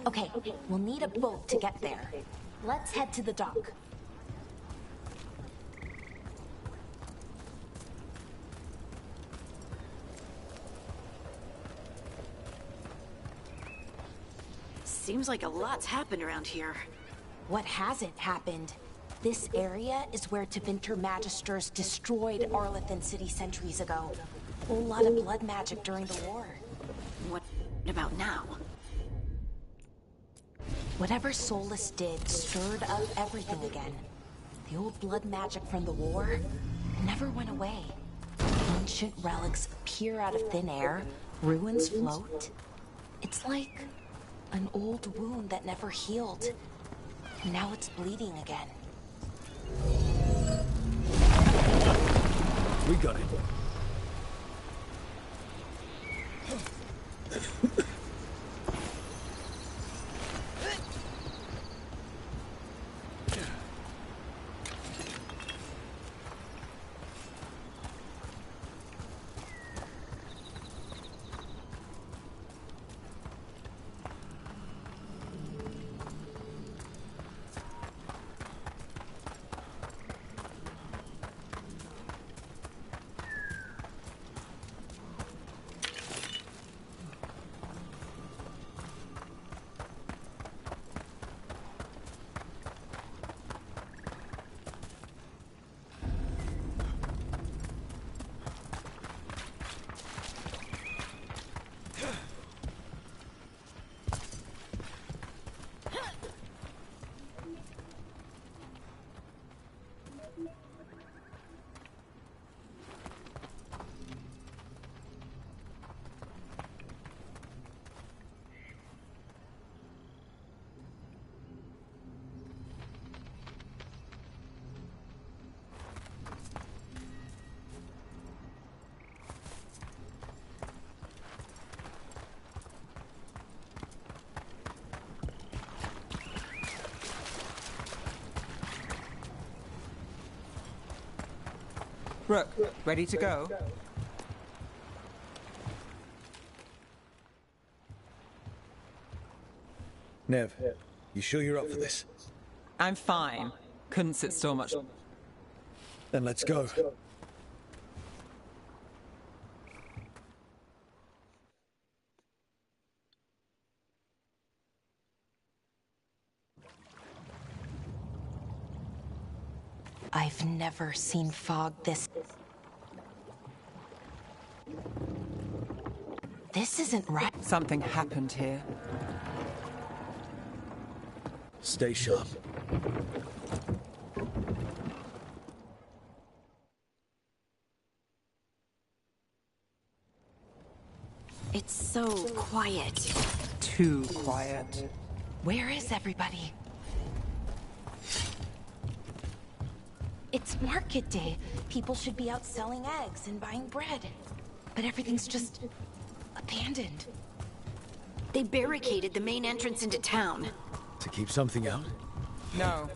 Okay, we'll need a boat to get there. Let's head to the dock. Seems like a lot's happened around here. What hasn't happened? This area is where Tevinter Magisters destroyed Arlethan City centuries ago. A whole lot of blood magic during the war. What about now? Whatever Solus did stirred up everything again. The old blood magic from the war never went away. Ancient relics appear out of thin air, ruins float. It's like an old wound that never healed. And now it's bleeding again. We got it. Rook, ready to go? Nev, you sure you're up for this? I'm fine. Couldn't sit still much. Then let's go. I've never seen fog this... This isn't right. Something happened here. Stay sharp. It's so quiet. Too quiet. Where is everybody? It's market day. People should be out selling eggs and buying bread. But everything's just abandoned. They barricaded the main entrance into town. To keep something out? No.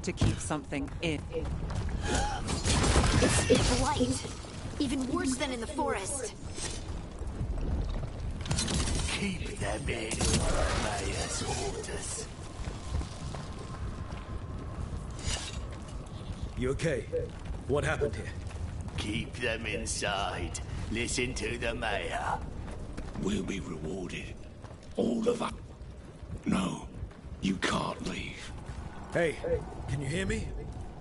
To keep something in. It's blight. Even worse than in the forest. Keep them in, Mayor's orders. You okay? What happened here? Keep them inside. Listen to the mayor. We'll be rewarded. All of us. No, you can't leave. Hey, can you hear me?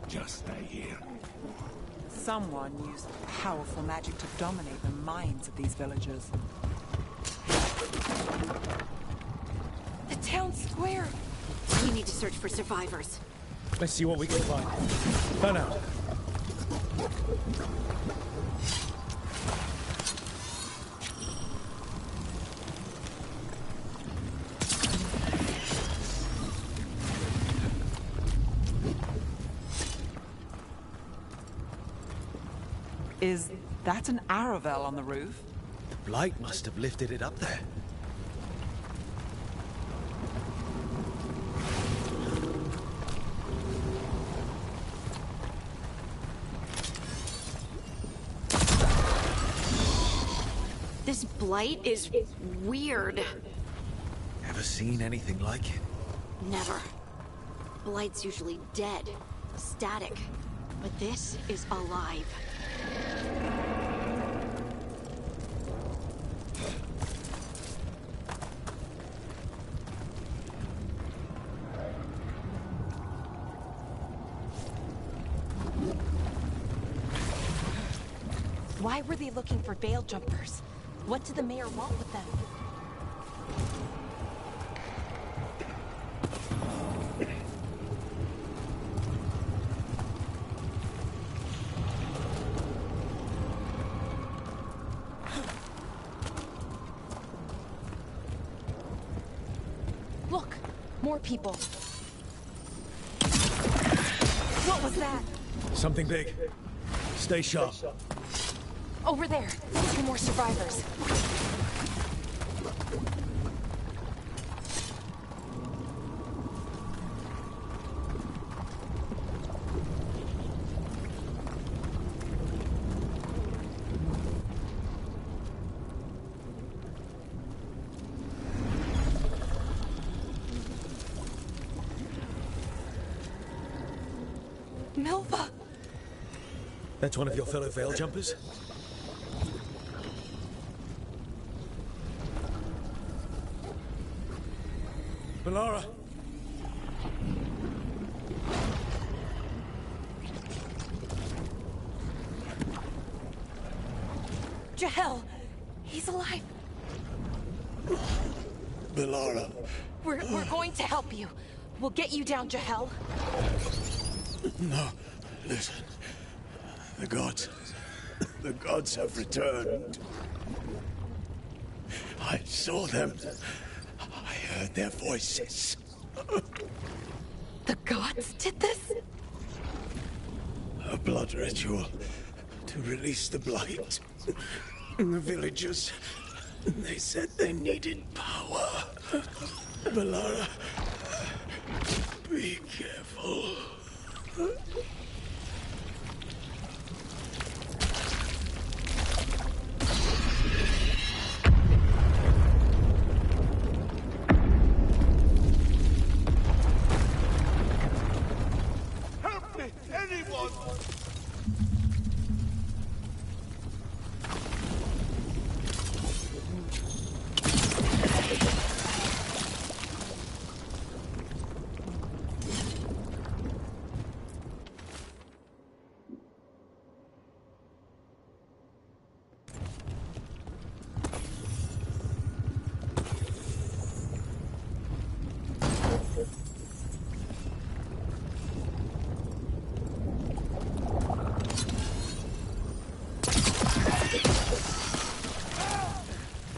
Just stay here. Someone used powerful magic to dominate the minds of these villagers. The town square! We need to search for survivors. Let's see what we can find. Fan out. Is that an Aravel on the roof? The blight must have lifted it up there. This blight is weird. Ever seen anything like it. Never. Blight's usually dead, static. But this is alive. Why were they looking for veil jumpers? What did the mayor want with them? Look, more people. What was that? Something big. Stay sharp. Over there. 2 more survivors. Milva! That's one of your fellow veil jumpers? Bellara! Jahel! He's alive! Bellara. We're going to help you. We'll get you down, Jahel. No, listen. The gods have returned. I saw them. I heard their voices. The gods did this? A blood ritual to release the blight. The villagers, they said they needed power. Bellara, be careful. Help me, anyone!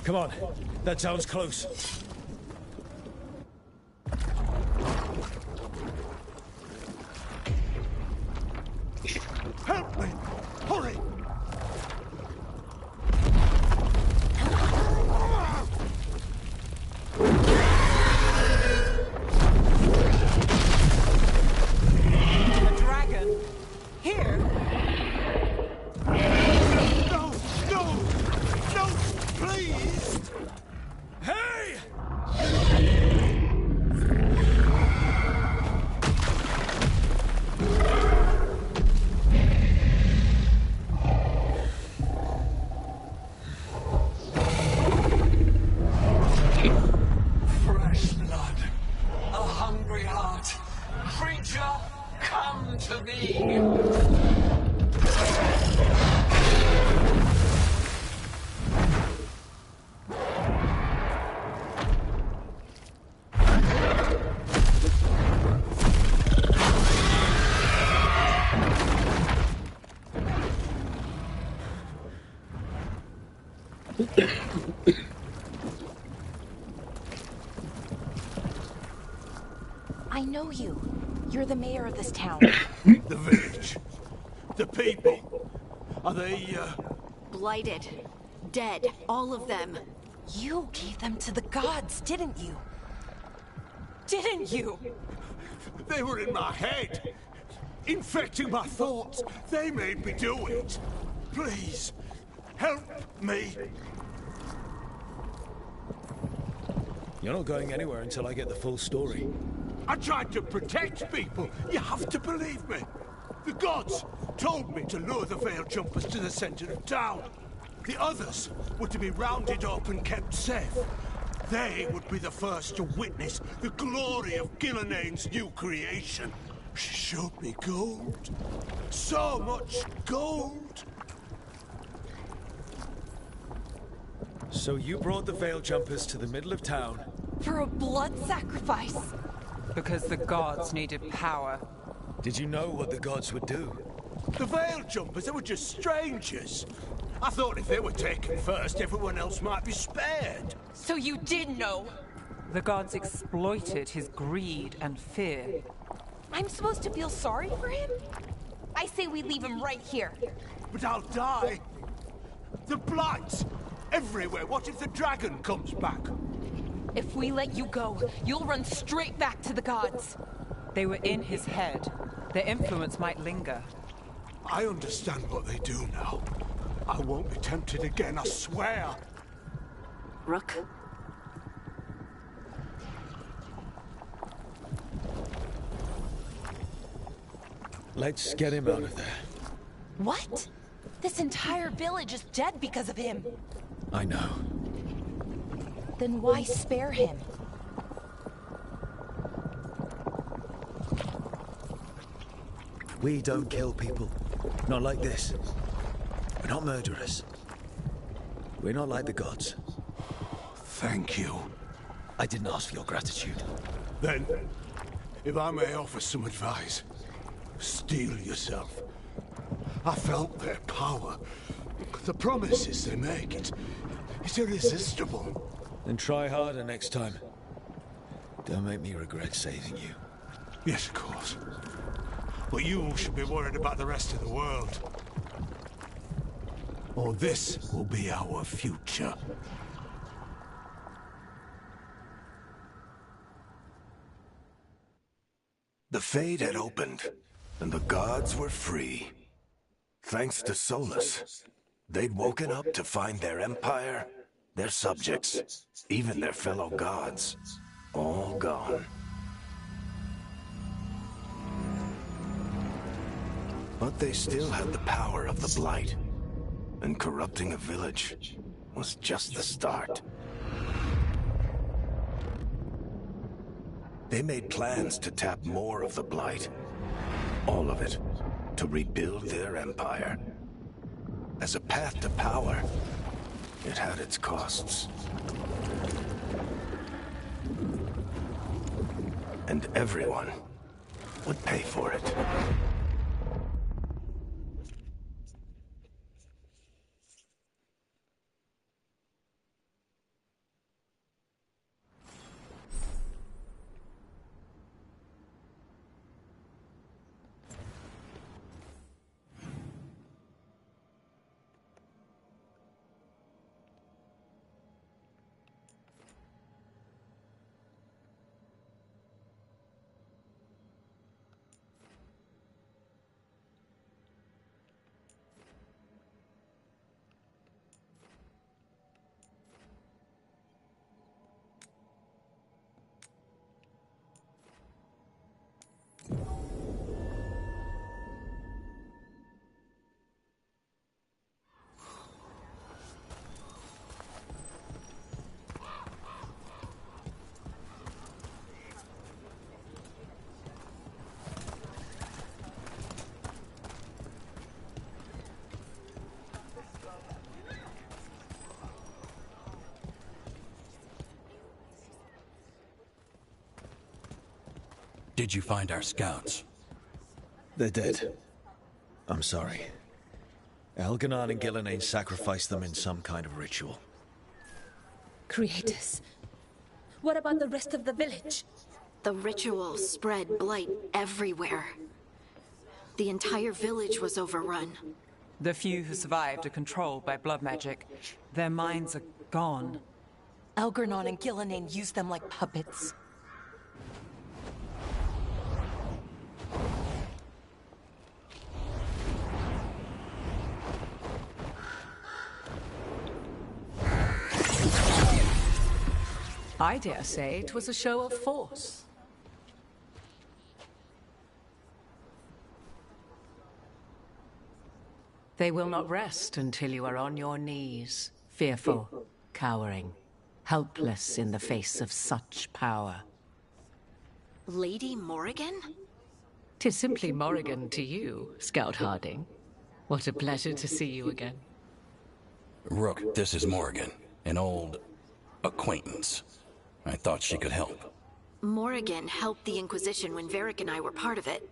Come on. That sounds close. Help me! Hurry! A dragon? Here? No! No! No! Please! Hey! Fresh blood, a hungry heart. Creature, come to me. I know you. You're the mayor of this town. The village. The people. Are they, Blighted. Dead. All of them. You gave them to the gods, didn't you? Didn't you? They were in my head. Infecting my thoughts. They made me do it. Please, help me. You're not going anywhere until I get the full story. I tried to protect people. You have to believe me. The gods told me to lure the Veil Jumpers to the center of town. The others were to be rounded up and kept safe. They would be the first to witness the glory of Gillenane's new creation. She showed me gold. So much gold. So you brought the Veil Jumpers to the middle of town? For a blood sacrifice. Because the gods needed power. Did you know what the gods would do? The Veil Jumpers, they were just strangers. I thought if they were taken first, everyone else might be spared. So you did know? The gods exploited his greed and fear. I'm supposed to feel sorry for him? I say we leave him right here. But I'll die. The Blight! Everywhere. What if the dragon comes back? If we let you go, you'll run straight back to the gods. They were in his head. Their influence might linger. I understand what they do now. I won't be tempted again, I swear. Rook? Let's get him out of there. What? This entire village is dead because of him. I know. Then why spare him? We don't kill people. Not like this. We're not murderers. We're not like the gods. Thank you. I didn't ask for your gratitude. Then, if I may offer some advice, steel yourself. I felt their power. The promises they make, it's irresistible. Then try harder next time. Don't make me regret saving you. Yes, of course. But you should be worried about the rest of the world. Or this will be our future. The Fade had opened, and the gods were free. Thanks to Solus, they'd woken up to find their empire, their subjects, even their fellow gods, all gone. But they still had the power of the Blight, and corrupting a village was just the start. They made plans to tap more of the Blight, all of it, to rebuild their empire. As a path to power, it had its costs. And everyone would pay for it. Did you find our scouts? They're dead. I'm sorry. Elganon and Gillenane sacrificed them in some kind of ritual. Creators. What about the rest of the village? The ritual spread blight everywhere. The entire village was overrun. The few who survived are controlled by blood magic. Their minds are gone. Elganon and Gillenane used them like puppets. I dare say it was a show of force. They will not rest until you are on your knees, fearful, cowering, helpless in the face of such power. Lady Morrigan? 'Tis simply Morrigan to you, Scout Harding. What a pleasure to see you again. Rook, this is Morrigan, an old acquaintance. I thought she could help. Morrigan helped the Inquisition when Varric and I were part of it.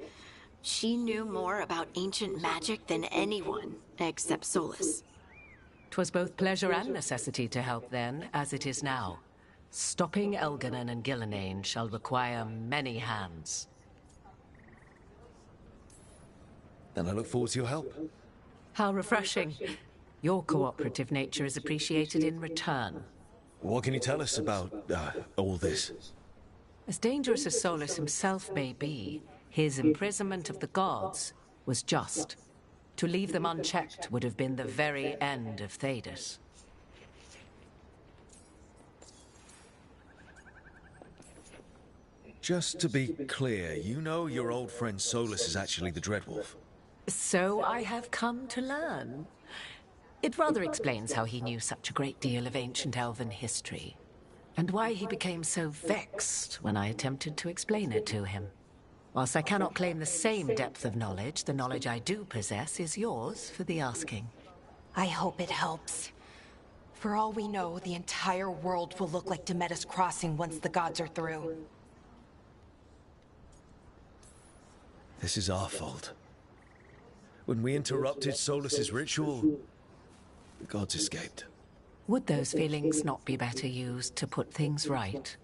She knew more about ancient magic than anyone, except Solus. 'Twas both pleasure and necessity to help then, as it is now. Stopping Elganon and Gillenane shall require many hands. Then I look forward to your help. How refreshing. Your cooperative nature is appreciated in return. What can you tell us about all this? As dangerous as Solus himself may be, his imprisonment of the gods was just. To leave them unchecked would have been the very end of Thedas. Just to be clear, you know your old friend Solus is actually the Dreadwolf. So I have come to learn. It rather explains how he knew such a great deal of ancient elven history, and why he became so vexed when I attempted to explain it to him. Whilst I cannot claim the same depth of knowledge, the knowledge I do possess is yours for the asking. I hope it helps. For all we know, the entire world will look like Demetus Crossing once the gods are through. This is our fault. When we interrupted Solus's ritual, the gods escaped. Would those feelings not be better used to put things right?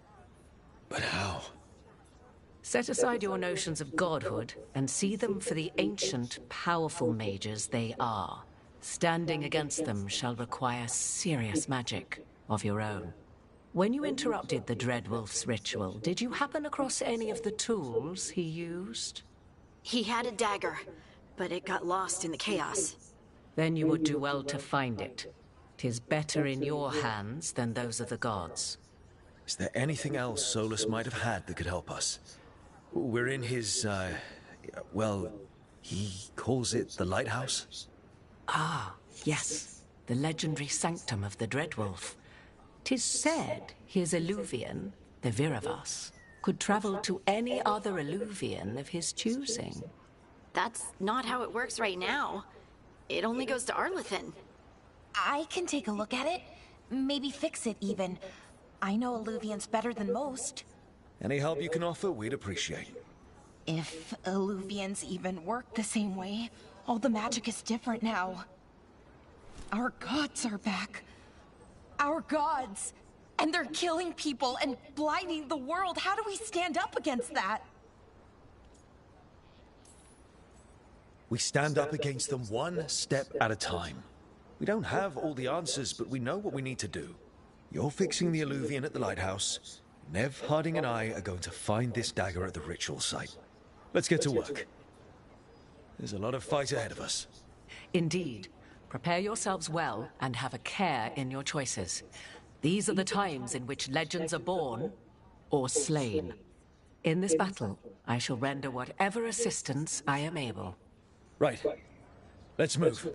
But how? Set aside your notions of godhood and see them for the ancient, powerful mages they are. Standing against them shall require serious magic of your own. When you interrupted the Dreadwolf's ritual, did you happen across any of the tools he used? He had a dagger, but it got lost in the chaos. Then you would do well to find it. 'Tis better in your hands than those of the gods. Is there anything else Solus might have had that could help us? We're in his, well, he calls it the lighthouse? Ah, yes. The legendary sanctum of the Dreadwolf. 'Tis said his Illuvian, the Viravas, could travel to any other Illuvian of his choosing. That's not how it works right now. It only goes to Arlethan. I can take a look at it. Maybe fix it, even. I know Illuvians better than most. Any help you can offer, we'd appreciate. If Illuvians even work the same way, all the magic is different now. Our gods are back. Our gods! And they're killing people and blinding the world. How do we stand up against that? We stand up against them one step at a time. We don't have all the answers, but we know what we need to do. You're fixing the Illuvian at the lighthouse. Nev, Harding, and I are going to find this dagger at the ritual site. Let's get to work. There's a lot of fight ahead of us. Indeed. Prepare yourselves well and have a care in your choices. These are the times in which legends are born or slain. In this battle, I shall render whatever assistance I am able. Right. Let's move.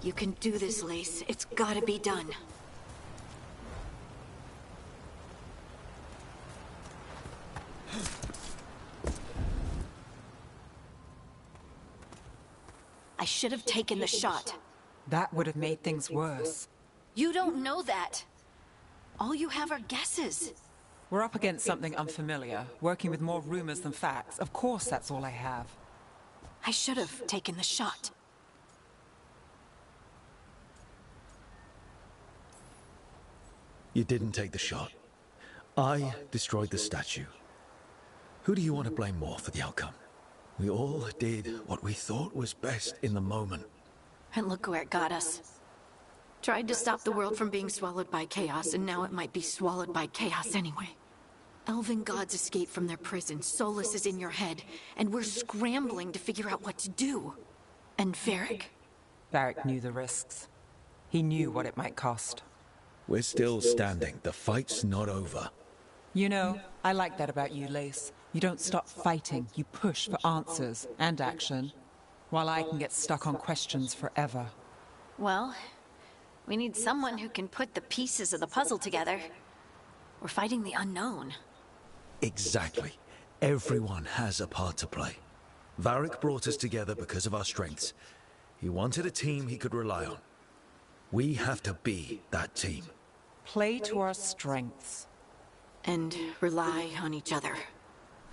You can do this, Lace. It's gotta be done. I should have taken the shot. That would have made things worse. You don't know that. All you have are guesses. We're up against something unfamiliar, working with more rumors than facts. Of course that's all I have. I should have taken the shot. You didn't take the shot. I destroyed the statue. Who do you want to blame more for the outcome? We all did what we thought was best in the moment. And look where it got us. Tried to stop the world from being swallowed by chaos, and now it might be swallowed by chaos anyway. Elven gods escaped from their prison, Solus is in your head, and we're scrambling to figure out what to do. And Varric? Varric knew the risks. He knew what it might cost. We're still standing. The fight's not over. You know, I like that about you, Lace. You don't stop fighting. You push for answers and action, while I can get stuck on questions forever. Well, we need someone who can put the pieces of the puzzle together. We're fighting the unknown. Exactly. Everyone has a part to play. Varric brought us together because of our strengths. He wanted a team he could rely on. We have to be that team. Play to our strengths. And rely on each other.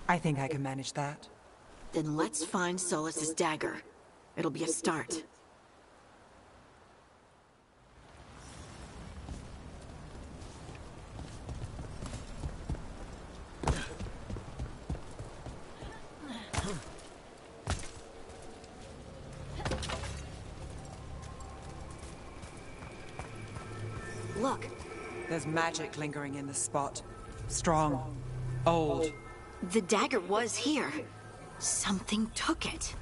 I think I can manage that. Then let's find Solus's dagger. It'll be a start. Look. There's magic lingering in this spot. Strong. Old. The dagger was here. Something took it.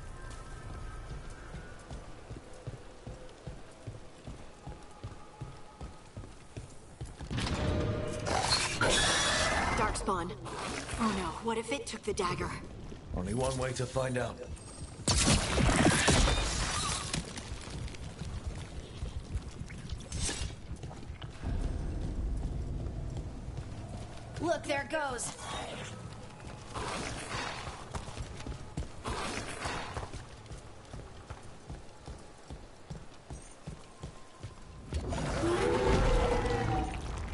Darkspawn. Oh no, what if it took the dagger? Only one way to find out. Look, there it goes.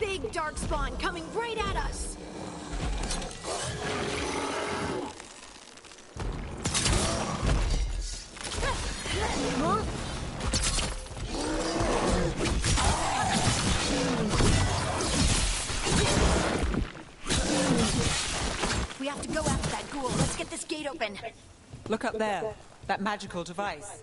Big Darkspawn coming right at us. We have to go after that ghoul. Let's get this gate open. Look up there. That magical device.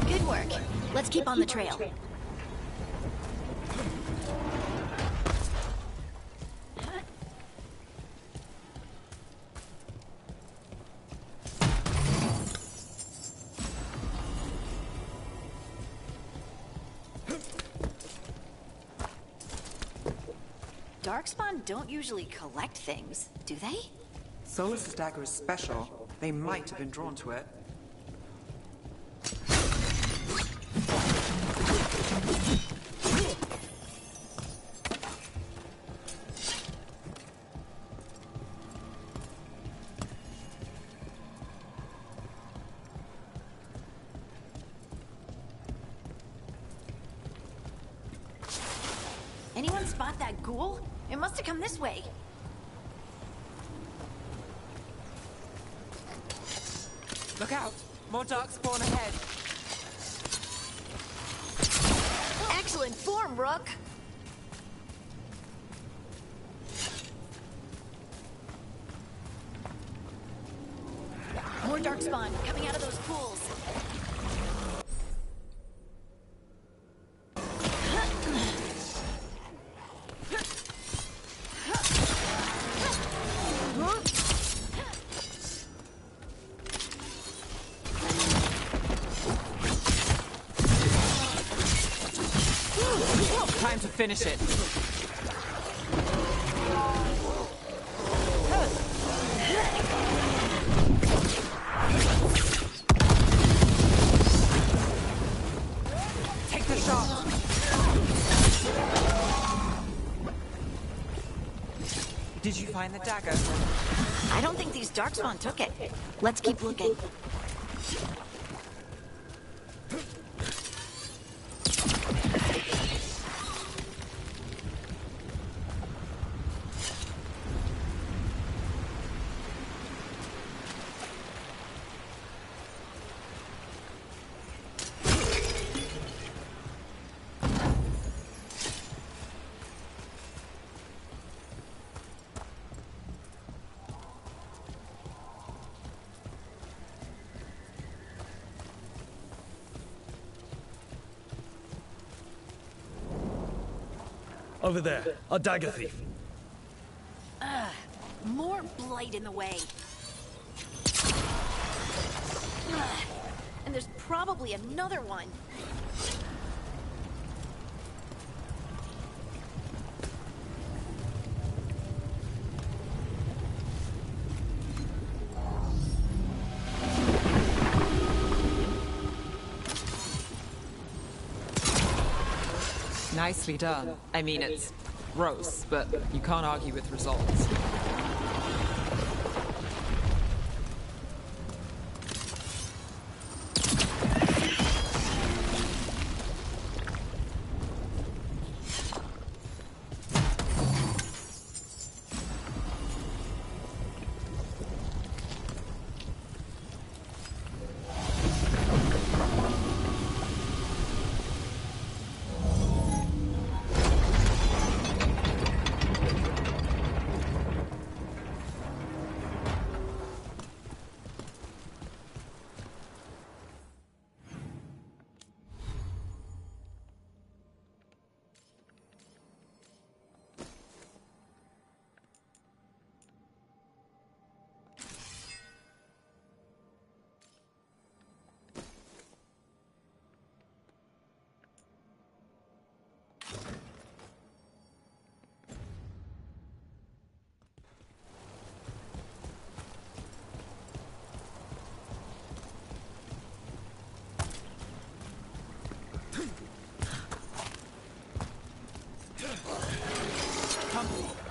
Good work. Let's keep on the trail. Darkspawn don't usually collect things, do they? Solus's dagger is special. They might have been drawn to it. Anyone spot that ghoul? It must have come this way. Look out! More darkspawn ahead. Excellent form, Rook. More darkspawn coming out of those pools. Time to finish it. Did you find the dagger? I don't think these Darkspawn took it. Let's keep looking. Over there, a dagger thief. More blight in the way. And there's probably another one. Nicely done. I mean, it's gross, but you can't argue with results.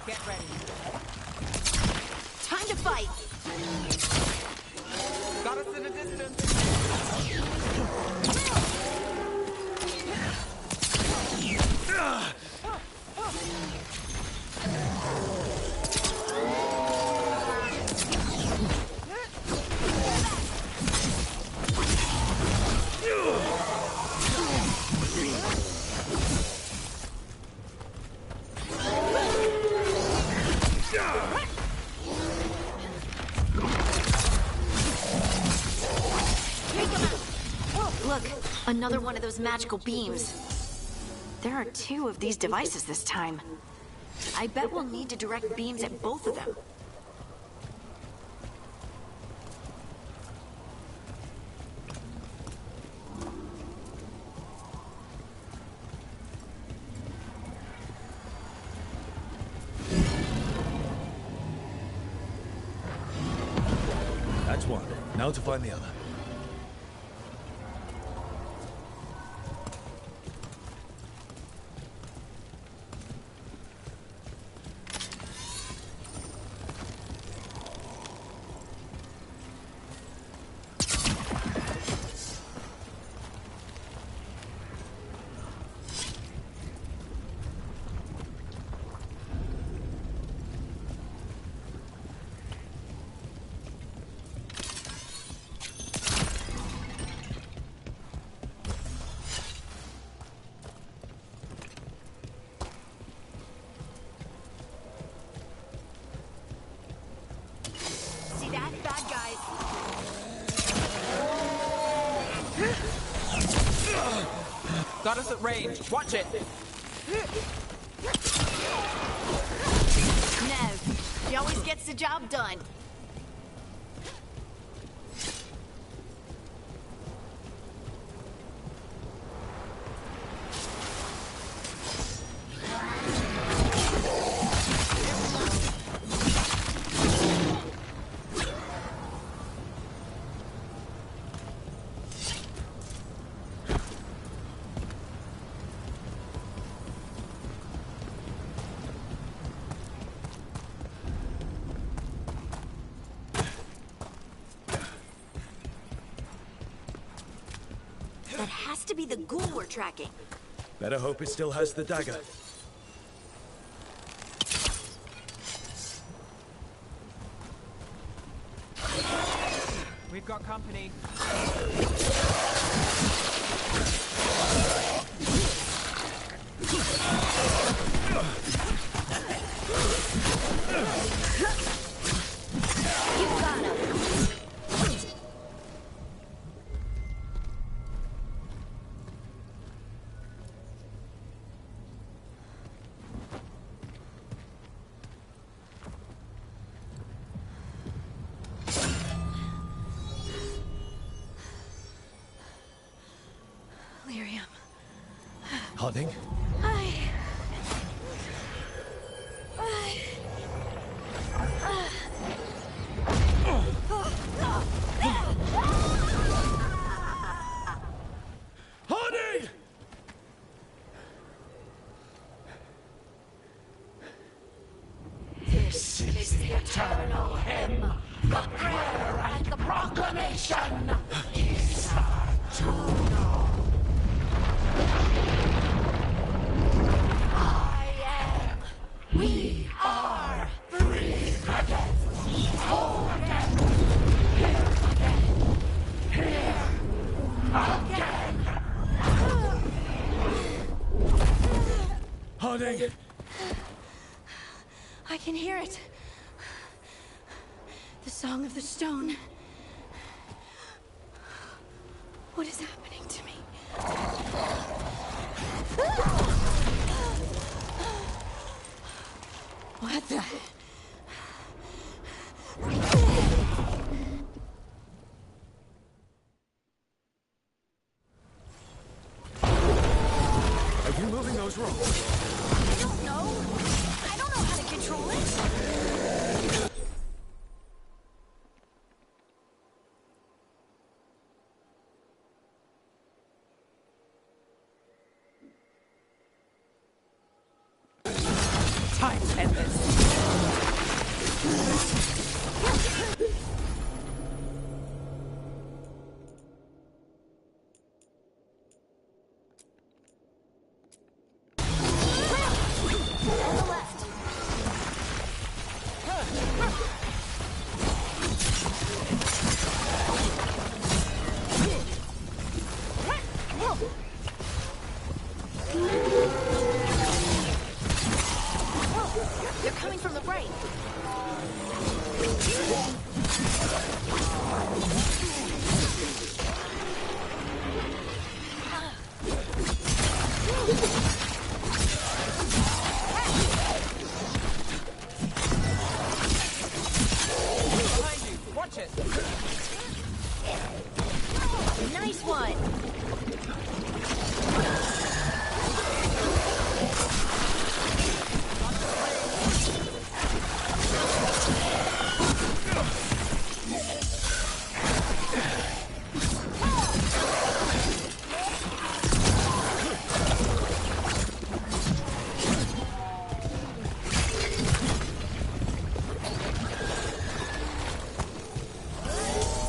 Get ready. Time to fight! Got us in a distance. Look, another one of those magical beams. There are 2 of these devices this time. I bet we'll need to direct beams at both of them. That's one. Now to find the other. See that? Bad guys. Got us at range. Watch it. Nev, he always gets the job done. to be the ghoul we're tracking. Better hope it still has the dagger. We've got company. You got him. Lyrium. Harding? Harding! This is the eternal hymn, the prayer and the proclamation. Isa to know. I am. We are free again. Whole again. Here again. Here again. Harding! I can hear it. The Song of the Stone. What is happening to me? What the? Are you moving those rocks? I don't know. I don't know how to control it. Time to end this. On the left. They're coming from the right. Behind you. Watch it. Nice one.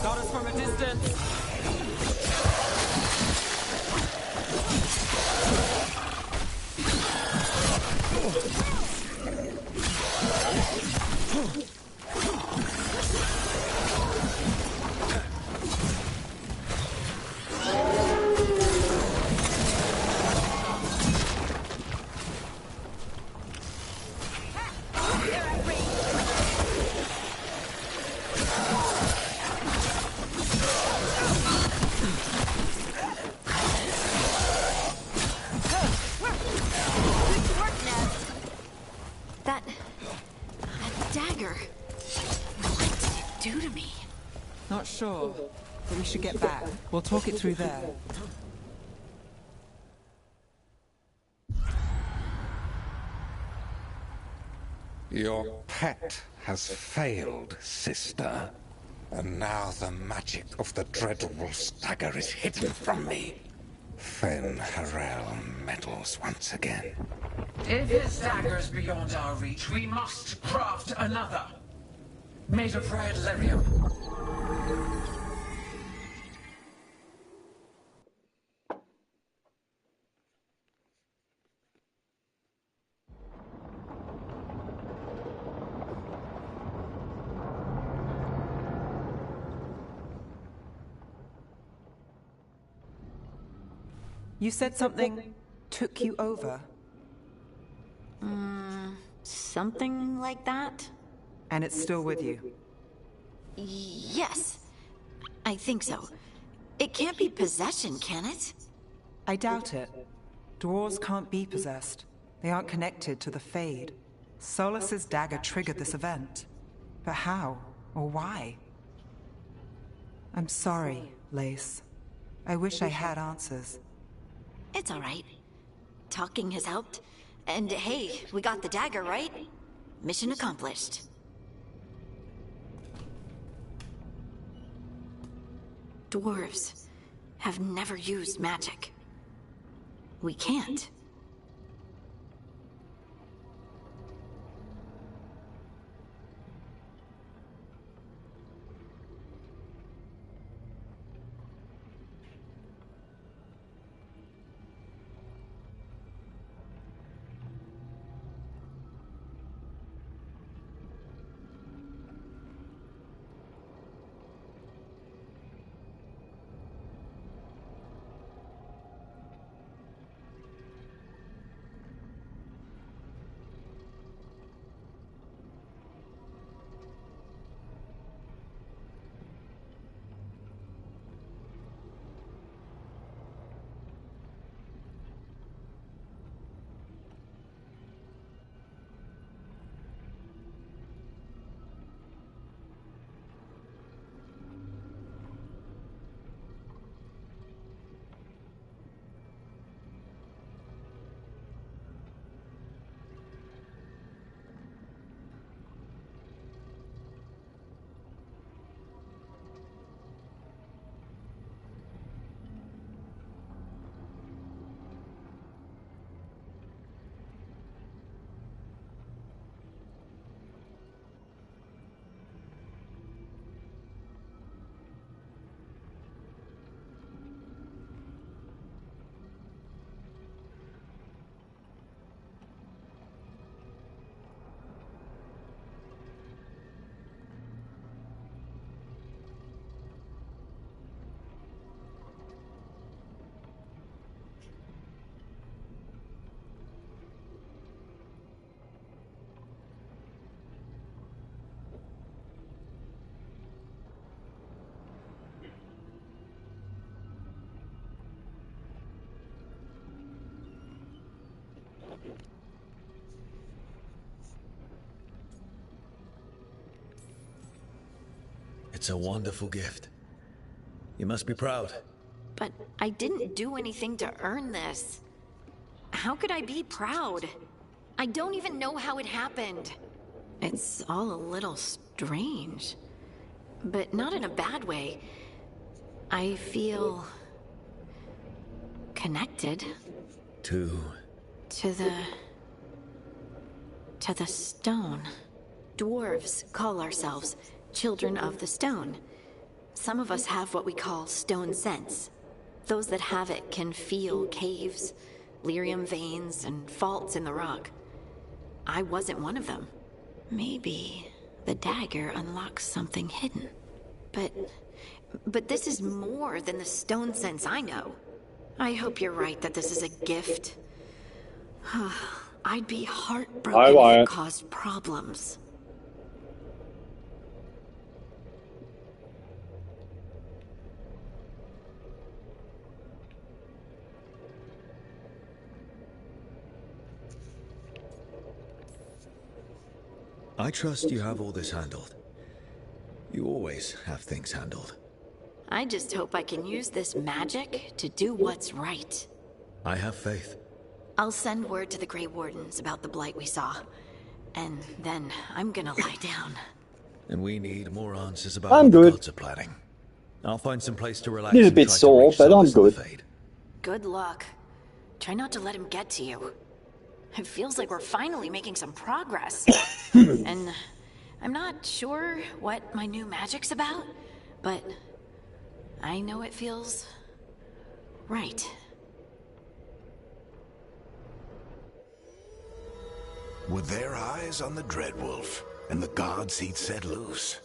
Got us from a distance. Good work, Nev. That dagger. What did it do to me? Not sure, but we should get back. We'll talk it through there. Your pet has failed, sister. And now the magic of the dreadful stagger is hidden from me. Fen Harel meddles once again. If his dagger's beyond our reach, we must craft another. Made of red lyrium. You said something took you over. Something like that? And it's still with you? Yes. I think so. It can't be possession, can it? I doubt it. Dwarves can't be possessed. They aren't connected to the Fade. Solus's dagger triggered this event. But how? Or why? I'm sorry, Lace. I wish I had answers. It's all right. Talking has helped. And hey, we got the dagger, right? Mission accomplished. Dwarves have never used magic. We can't. It's a wonderful gift. You must be proud. But I didn't do anything to earn this. How could I be proud? I don't even know how it happened. It's all a little strange. But not in a bad way. I feel... connected. To the stone. Dwarves call ourselves Children of the Stone. Some of us have what we call stone sense. Those that have it can feel caves, lyrium veins, and faults in the rock. I wasn't one of them. Maybe the dagger unlocks something hidden. But this is more than the stone sense I know. I hope you're right that this is a gift. I'd be heartbroken if it caused problems. I trust you have all this handled. You always have things handled. I just hope I can use this magic to do what's right. I have faith. I'll send word to the Grey Wardens about the blight we saw. And then I'm gonna lie down. And we need more answers about I'm what good. the gods are planning. I'll find some place to relax. He's a and bit try to sore, reach but I'm Solus and the good. Fade. Good luck. Try not to let him get to you. It feels like we're finally making some progress. And I'm not sure what my new magic's about, but I know it feels right. With their eyes on the Dreadwolf and the gods he'd set loose,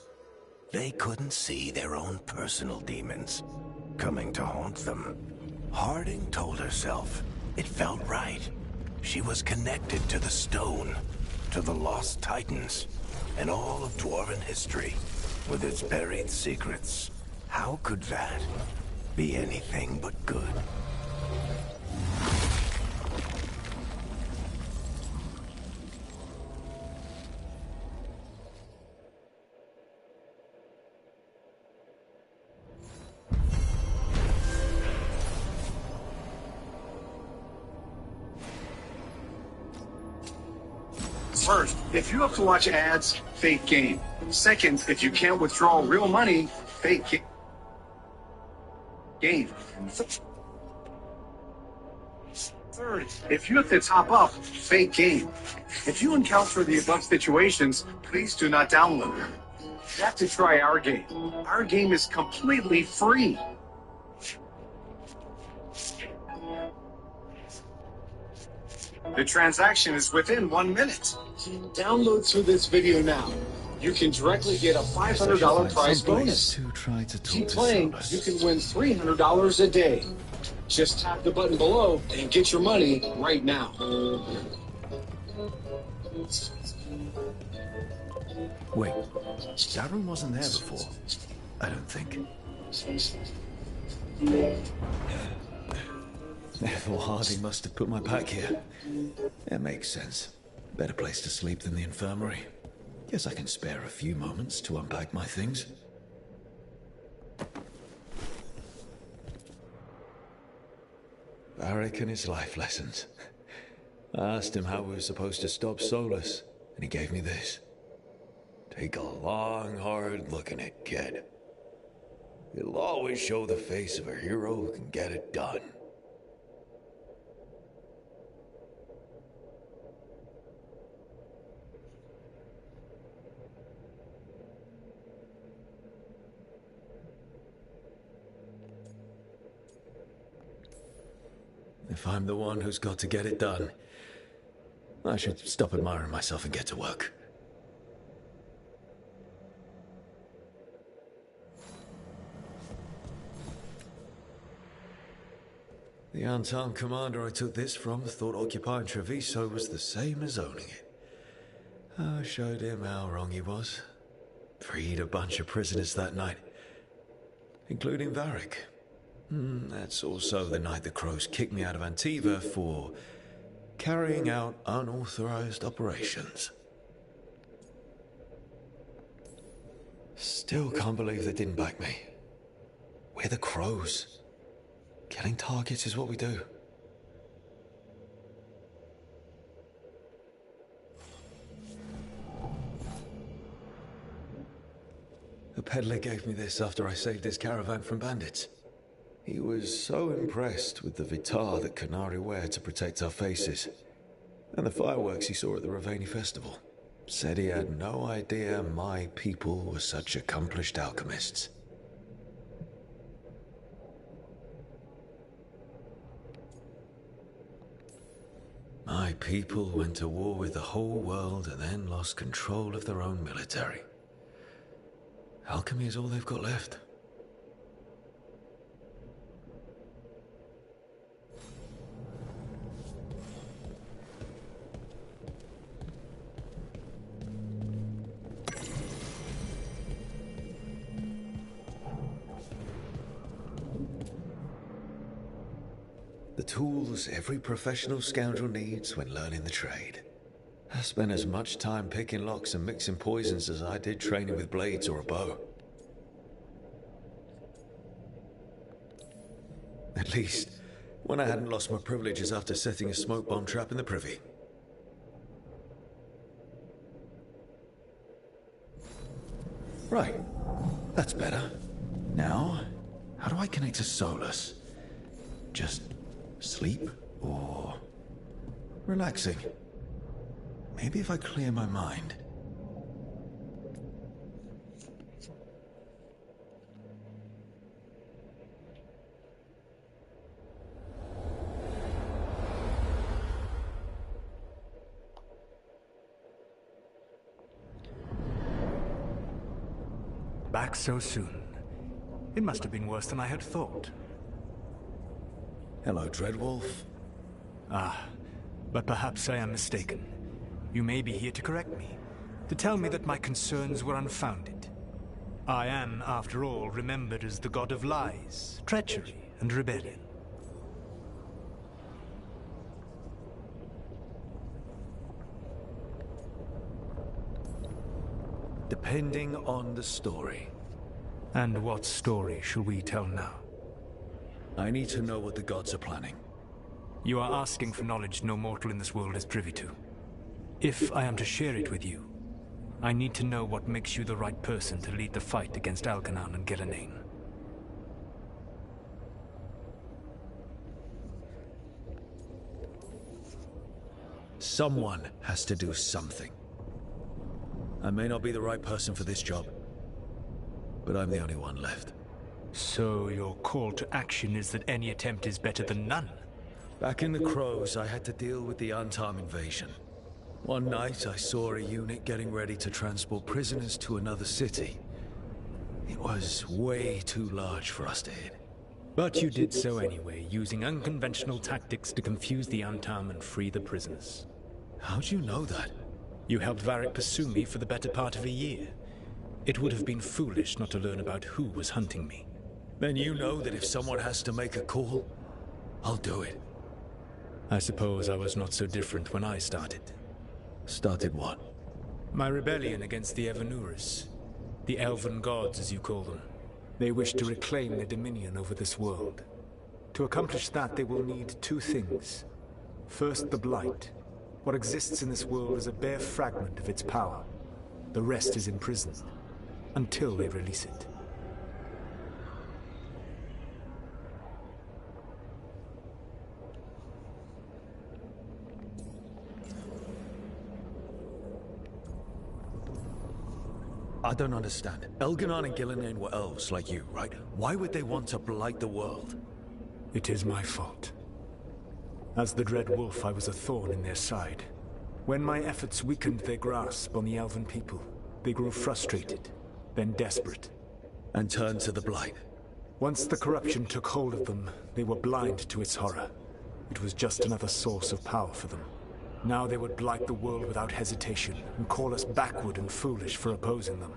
they couldn't see their own personal demons coming to haunt them. Harding told herself it felt right. She was connected to the stone, to the lost titans, and all of dwarven history, with its buried secrets. How could that be anything but good? First, if you have to watch ads, fake game. Second, if you can't withdraw real money, fake game. Third, if you have to top up, fake game. If you encounter the above situations, please do not download. You have to try our game. Our game is completely free. The transaction is within 1 minute. Download through this video now. You can directly get a $500 prize bonus. Keep playing, you can win $300 a day. Just tap the button below and get your money right now. Wait, Darren wasn't there before. I don't think. Ethel Harding must have put my pack here. It makes sense. Better place to sleep than the infirmary. Guess I can spare a few moments to unpack my things. Varric and his life lessons. I asked him how we were supposed to stop Solus, and he gave me this. Take a long, hard look at it, kid. It'll always show the face of a hero who can get it done. If I'm the one who's got to get it done, I should stop admiring myself and get to work. The unarmed commander I took this from thought occupying Treviso was the same as owning it. I showed him how wrong he was. Freed a bunch of prisoners that night, including Varric. That's also the night the Crows kicked me out of Antiva for carrying out unauthorized operations. Still can't believe they didn't back me. We're the Crows. Killing targets is what we do. The peddler gave me this after I saved his caravan from bandits. He was so impressed with the vitar that Canari wear to protect our faces, and the fireworks he saw at the Ravani festival. Said he had no idea my people were such accomplished alchemists. My people went to war with the whole world and then lost control of their own military. Alchemy is all they've got left. The tools every professional scoundrel needs when learning the trade. I spent as much time picking locks and mixing poisons as I did training with blades or a bow. At least, when I hadn't lost my privileges after setting a smoke bomb trap in the privy. Right, that's better. Now, how do I connect to Solus? Just sleep or relaxing? Maybe if I clear my mind. Back so soon. It must have been worse than I had thought. Hello, Dreadwolf. Ah, but perhaps I am mistaken. You may be here to correct me, to tell me that my concerns were unfounded. I am, after all, remembered as the god of lies, treachery, and rebellion. Depending on the story. And what story shall we tell now? I need to know what the gods are planning. You are asking for knowledge no mortal in this world is privy to. If I am to share it with you, I need to know what makes you the right person to lead the fight against Algernon and Gillenane. Someone has to do something. I may not be the right person for this job, but I'm the only one left. So your call to action is that any attempt is better than none? Back in the Crows, I had to deal with the Antarm invasion. One night, I saw a unit getting ready to transport prisoners to another city. It was way too large for us to hit. But you did so anyway, using unconventional tactics to confuse the Antarm and free the prisoners. How'd you know that? You helped Varric pursue me for the better part of a year. It would have been foolish not to learn about who was hunting me. Then you know that if someone has to make a call, I'll do it. I suppose I was not so different when I started. Started what? My rebellion against the Evanuris. The Elven Gods, as you call them. They wish to reclaim their dominion over this world. To accomplish that, they will need two things. First, the Blight. What exists in this world is a bare fragment of its power. The rest is imprisoned, until they release it. I don't understand. Elgernon and Gillenane were elves like you, right? Why would they want to blight the world? It is my fault. As the Dread Wolf, I was a thorn in their side. When my efforts weakened their grasp on the Elven people, they grew frustrated, then desperate. And turned to the Blight. Once the corruption took hold of them, they were blind to its horror. It was just another source of power for them. Now they would blight the world without hesitation, and call us backward and foolish for opposing them.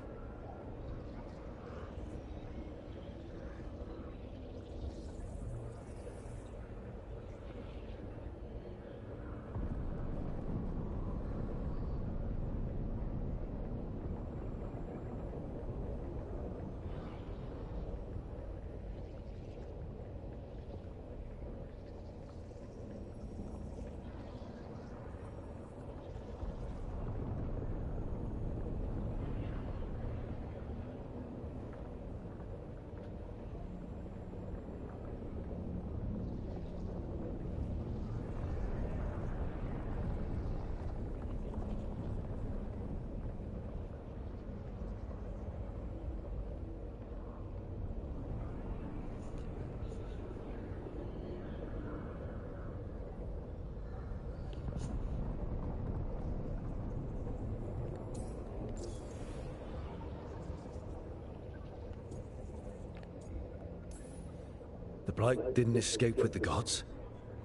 The Blight didn't escape with the gods?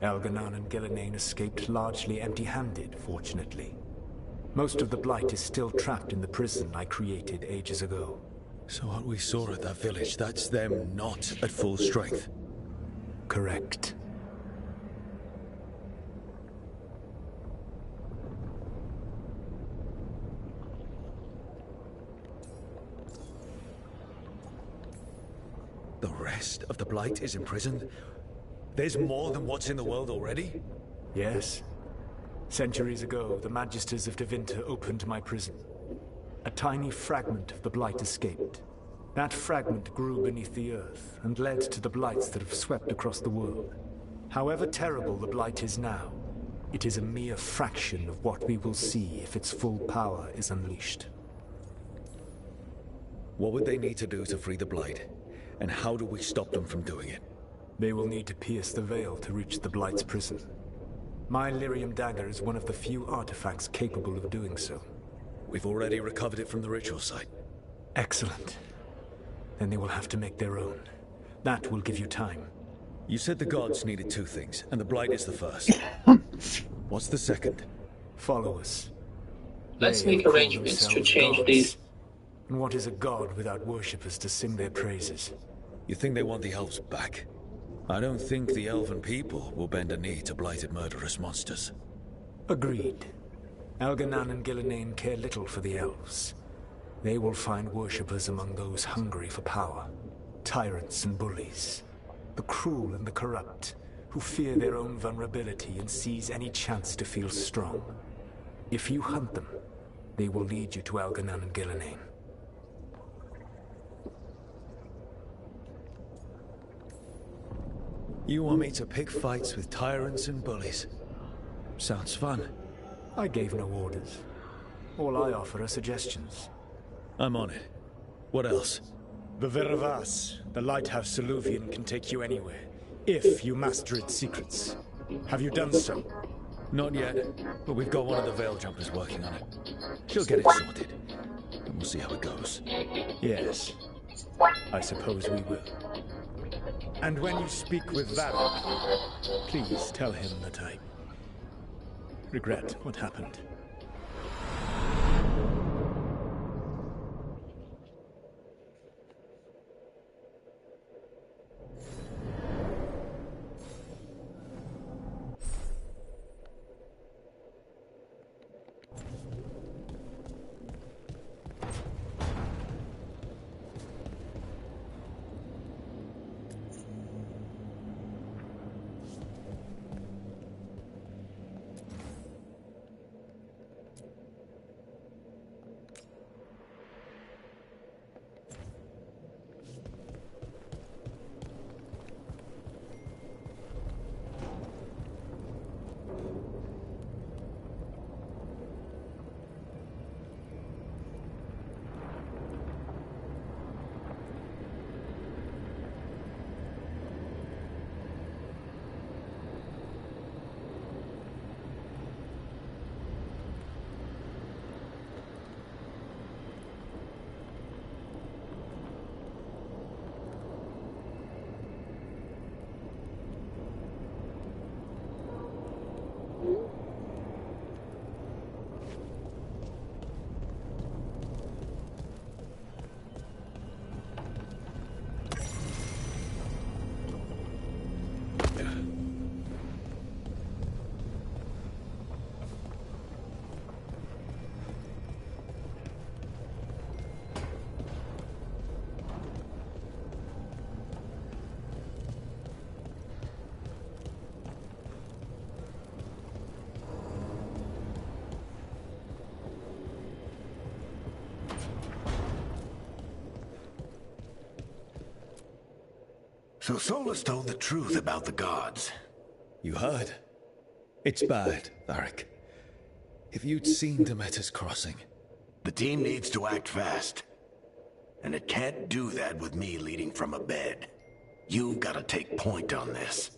Algernon and Gillenane escaped largely empty-handed, fortunately. Most of the Blight is still trapped in the prison I created ages ago. So what we saw at that village, that's them not at full strength? Correct. The rest of the Blight is imprisoned? There's more than what's in the world already? Yes. Centuries ago, the Magisters of Tevinter opened my prison. A tiny fragment of the Blight escaped. That fragment grew beneath the earth and led to the Blights that have swept across the world. However terrible the Blight is now, it is a mere fraction of what we will see if its full power is unleashed. What would they need to do to free the Blight? And how do we stop them from doing it? They will need to pierce the veil to reach the Blight's prison. My Lyrium dagger is one of the few artifacts capable of doing so. We've already recovered it from the ritual site. Excellent. Then they will have to make their own. That will give you time. You said the gods needed two things, and the Blight is the first. What's the second? Follow us. Let's They make call arrangements to themselves change gods. these. And what is a god without worshippers to sing their praises? You think they want the elves back? I don't think the elven people will bend a knee to blighted murderous monsters. Agreed. Elganan and Gillenane care little for the elves. They will find worshippers among those hungry for power. Tyrants and bullies. The cruel and the corrupt, who fear their own vulnerability and seize any chance to feel strong. If you hunt them, they will lead you to Elganan and Gillenane. You want me to pick fights with tyrants and bullies? Sounds fun. I gave no orders. All I offer are suggestions. I'm on it. What else? The Veravas, the lighthouse Soluvian, can take you anywhere, if you master its secrets. Have you done so? Not yet, but we've got one of the Veil Jumpers working on it. She'll get it sorted, and we'll see how it goes. Yes, I suppose we will. And when you speak with Varric, please tell him that I regret what happened. So Solus told the truth about the gods. You heard? It's bad, Varric. If you'd seen Demeter's crossing... The team needs to act fast. And it can't do that with me leading from a bed. You've got to take point on this.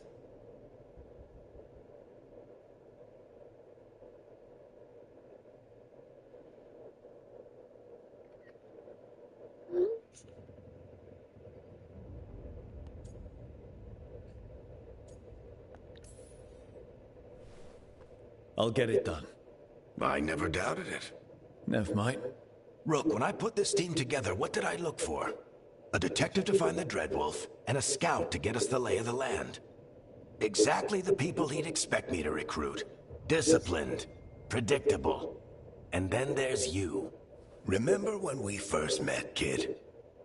I'll get it done. I never doubted it. Never mind. Rook, when I put this team together, what did I look for? A detective to find the Dreadwolf, and a scout to get us the lay of the land. Exactly the people he'd expect me to recruit. Disciplined, predictable. And then there's you. Remember when we first met, kid?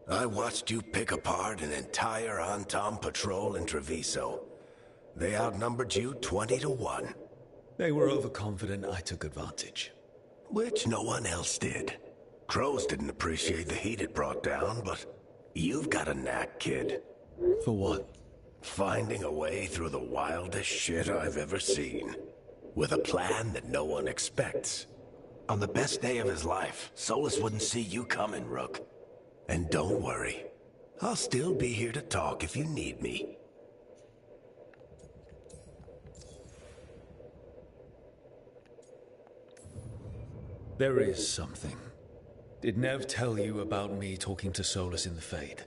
I watched you pick apart an entire Antom patrol in Treviso. They outnumbered you 20 to 1. They were overconfident I took advantage. Which no one else did. Crows didn't appreciate the heat it brought down, but you've got a knack, kid. For what? Finding a way through the wildest shit I've ever seen. With a plan that no one expects. On the best day of his life, Solus wouldn't see you coming, Rook. And don't worry. I'll still be here to talk if you need me. There is something. Did Nev tell you about me talking to Solus in the Fade?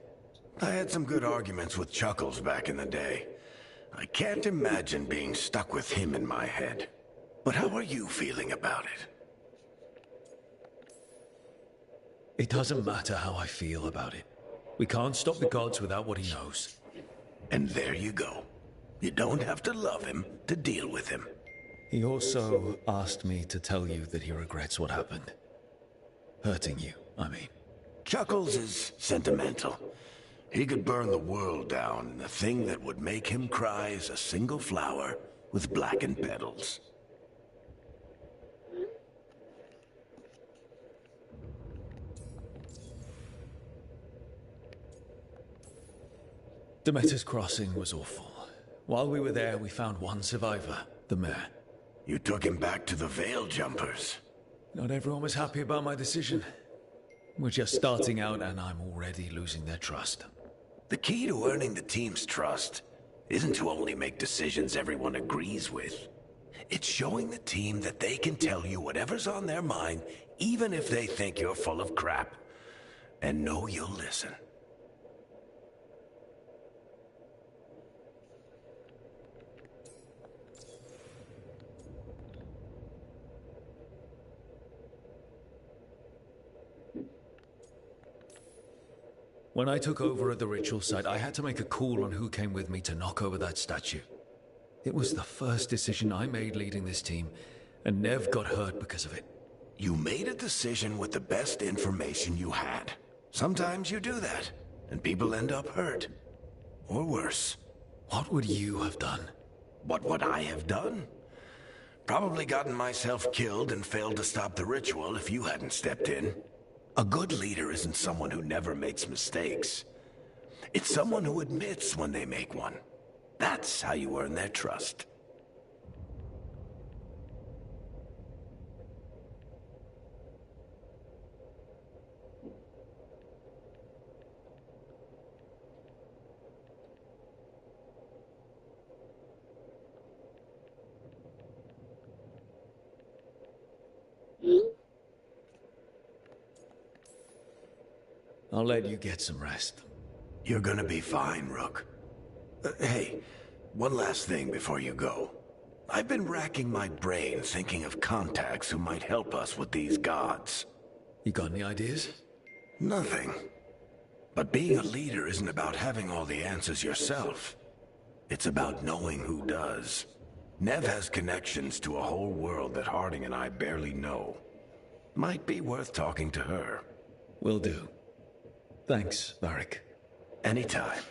I had some good arguments with Chuckles back in the day. I can't imagine being stuck with him in my head. But how are you feeling about it? It doesn't matter how I feel about it. We can't stop the gods without what he knows. And there you go. You don't have to love him to deal with him. He also asked me to tell you that he regrets what happened. Hurting you, I mean. Chuckles is sentimental. He could burn the world down, and the thing that would make him cry is a single flower with blackened petals. Demeter's Crossing was awful. While we were there, we found one survivor, the mayor. You took him back to the Veil Jumpers. Not everyone was happy about my decision. We're just starting out and I'm already losing their trust. The key to earning the team's trust isn't to only make decisions everyone agrees with. It's showing the team that they can tell you whatever's on their mind, even if they think you're full of crap. And know you'll listen. When I took over at the ritual site, I had to make a call on who came with me to knock over that statue. It was the first decision I made leading this team, and Nev got hurt because of it. You made a decision with the best information you had. Sometimes you do that, and people end up hurt. Or worse. What would you have done? What would I have done? Probably gotten myself killed and failed to stop the ritual if you hadn't stepped in. A good leader isn't someone who never makes mistakes. It's someone who admits when they make one. That's how you earn their trust. I'll let you get some rest. You're gonna be fine, Rook. Hey, one last thing before you go. I've been racking my brain thinking of contacts who might help us with these gods. You got any ideas? Nothing. But being a leader isn't about having all the answers yourself. It's about knowing who does. Nev has connections to a whole world that Harding and I barely know. Might be worth talking to her. Will do. Thanks, Varric. Anytime.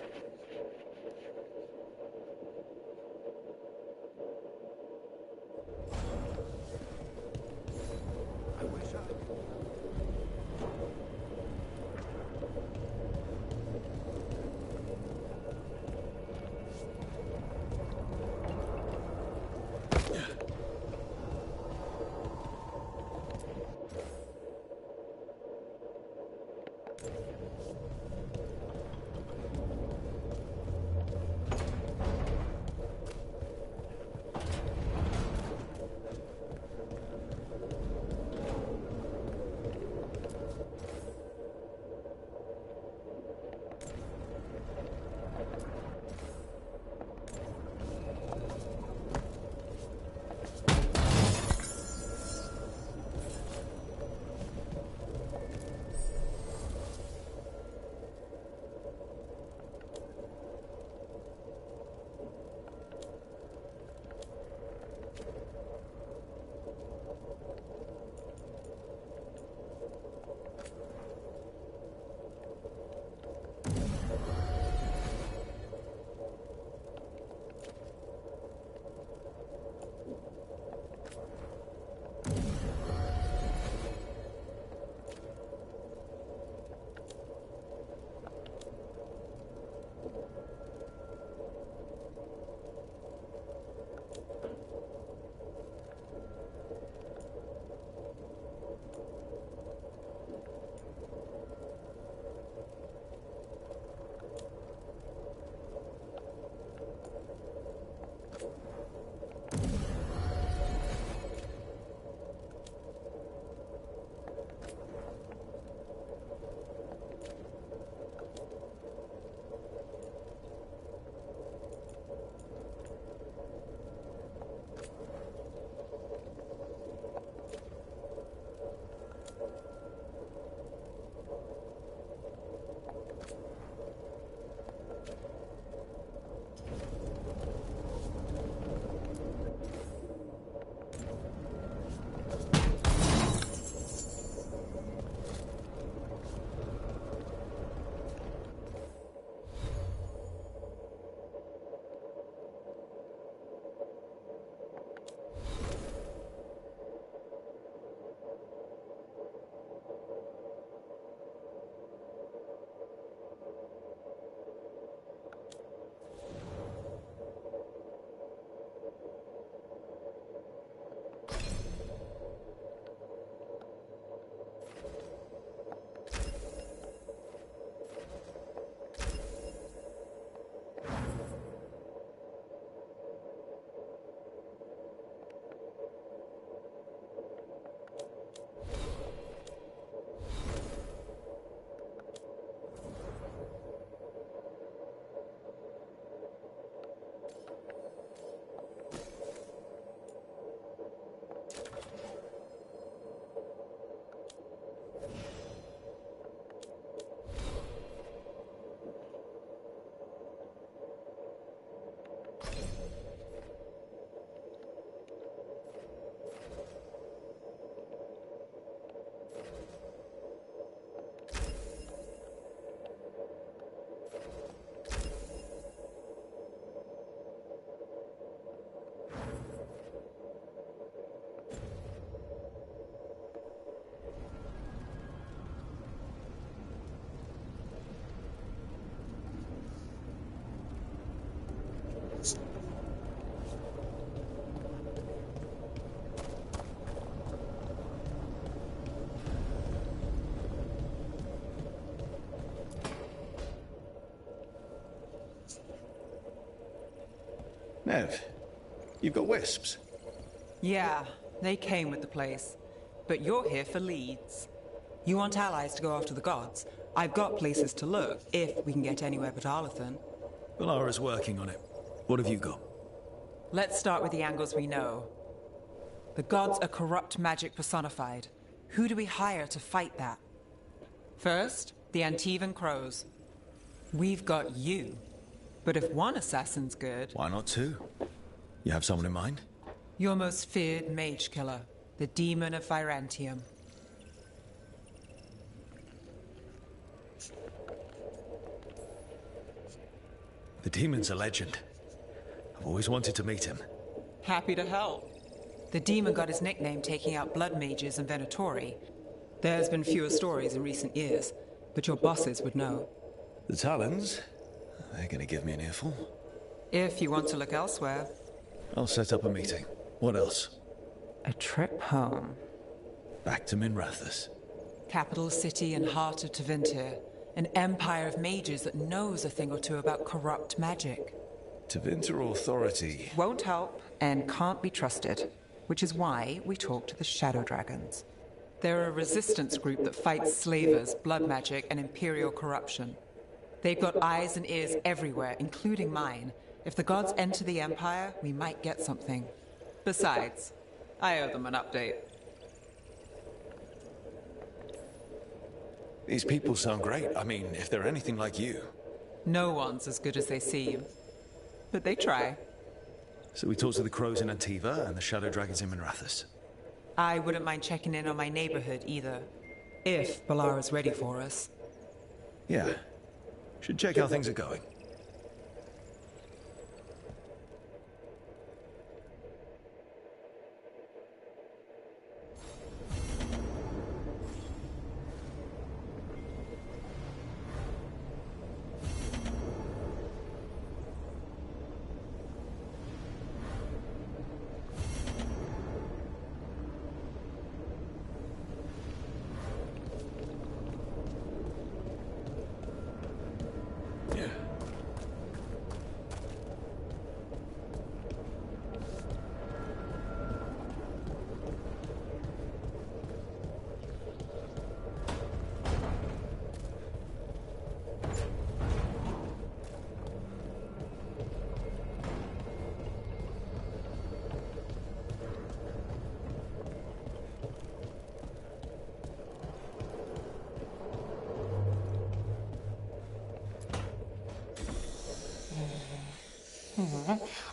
Nev, you've got wisps. Yeah, they came with the place. But you're here for leads. You want allies to go after the gods? I've got places to look, if we can get anywhere but Arlathan. Balara's working on it. What have you got? Let's start with the angles we know. The gods are corrupt magic personified. Who do we hire to fight that? First, the Antivan Crows. We've got you. But if one assassin's good... Why not two? You have someone in mind? Your most feared mage killer, the Demon of Virantium. The Demon's a legend. I've always wanted to meet him. Happy to help. The demon got his nickname taking out blood mages and Venatori. There's been fewer stories in recent years, but your bosses would know. The Talons? They're gonna give me an earful. If you want to look elsewhere. I'll set up a meeting. What else? A trip home. Back to Minrathous. Capital city and heart of Tevinter. An empire of mages that knows a thing or two about corrupt magic. Tevinter authority... Won't help and can't be trusted. Which is why we talk to the Shadow Dragons. They're a resistance group that fights slavers, blood magic, and imperial corruption. They've got eyes and ears everywhere, including mine. If the gods enter the Empire, we might get something. Besides, I owe them an update. These people sound great. I mean, if they're anything like you. No one's as good as they seem. But they try. So we talk to the Crows in Antiva and the Shadow Dragons in Minrathous. I wouldn't mind checking in on my neighborhood either. If Balara's ready for us. Yeah. Should check how things are going.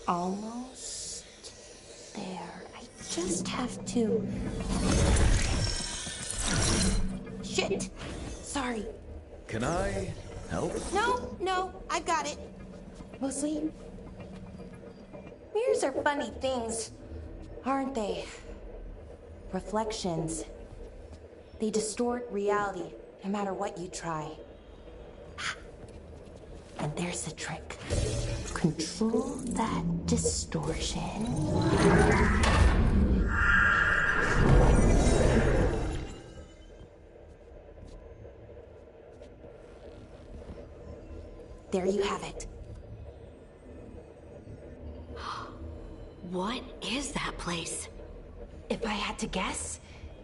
Almost there. I just have to... Shit! Sorry. Can I help? No, I've got it. Mostly... mirrors are funny things, aren't they? Reflections. They distort reality, no matter what you try. And there's the trick. Control that distortion. There you have it. What is that place? If I had to guess,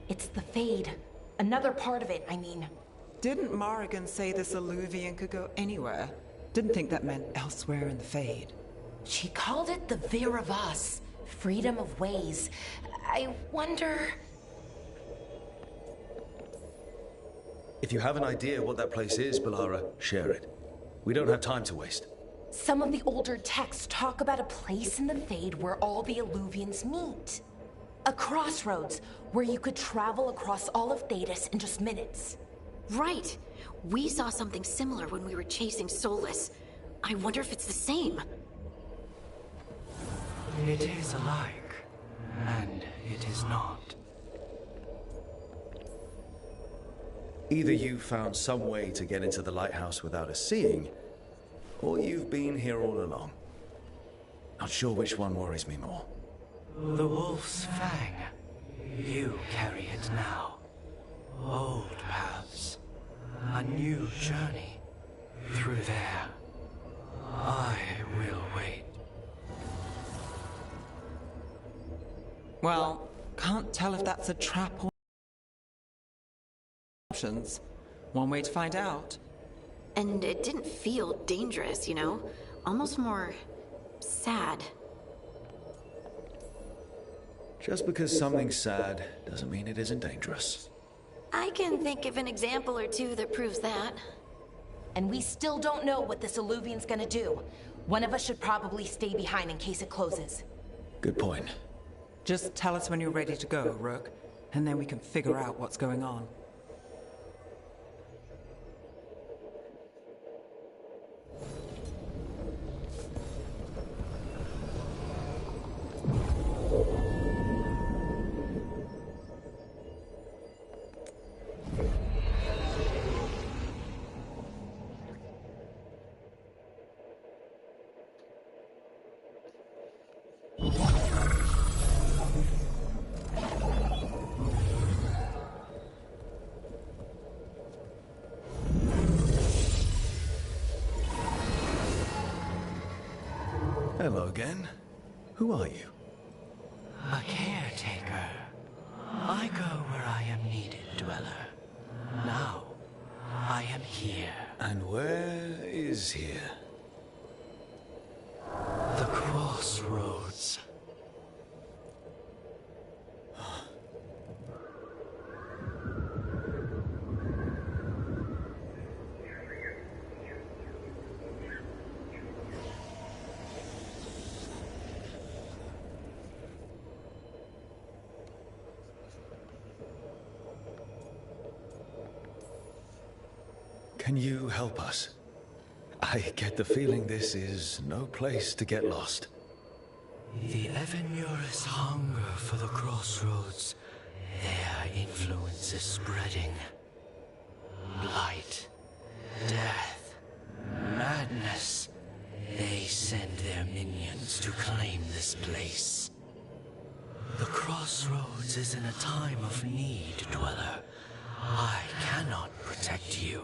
it's the Fade. Another part of it, I mean. Didn't Morrigan say this Alluvian could go anywhere? Didn't think that meant elsewhere in the Fade. She called it the Vir of Us, freedom of ways. I wonder... If you have an idea what that place is, Balara, share it. We don't have time to waste. Some of the older texts talk about a place in the Fade where all the Alluvians meet. A crossroads where you could travel across all of Thedas in just minutes. Right. We saw something similar when we were chasing Solus. I wonder if it's the same. It is alike, and it is not. Either you found some way to get into the lighthouse without us seeing, or you've been here all along. Not sure which one worries me more. The Wolf's Fang. You carry it now. Old paths. A new journey. Through there. I will wait. Well, can't tell if that's a trap or options. One way to find out. And it didn't feel dangerous, you know? Almost more sad. Just because something's sad doesn't mean it isn't dangerous. I can think of an example or two that proves that. And we still don't know what this Illuvian's gonna do. One of us should probably stay behind in case it closes. Good point. Just tell us when you're ready to go, Rook, and then we can figure out what's going on. Hello again. Who are you? A caretaker. I go where I am needed, Dweller. Now, I am here. And where is here? The crossroads. Can you help us? I get the feeling this is no place to get lost. The Evanurus hunger for the crossroads. Their influence is spreading. Blight, death, madness. They send their minions to claim this place. The crossroads is in a time of need, Dweller. I cannot protect you.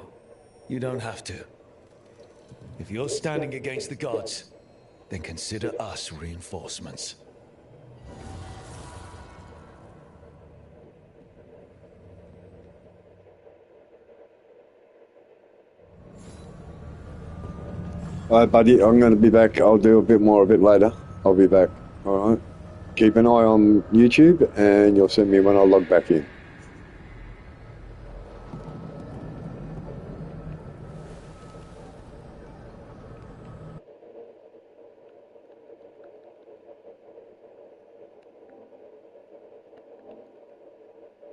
You don't have to. If you're standing against the gods, then consider us reinforcements. Alright, buddy, I'm going to be back. I'll do a bit more a bit later. I'll be back. Alright. Keep an eye on YouTube and you'll see me when I log back in.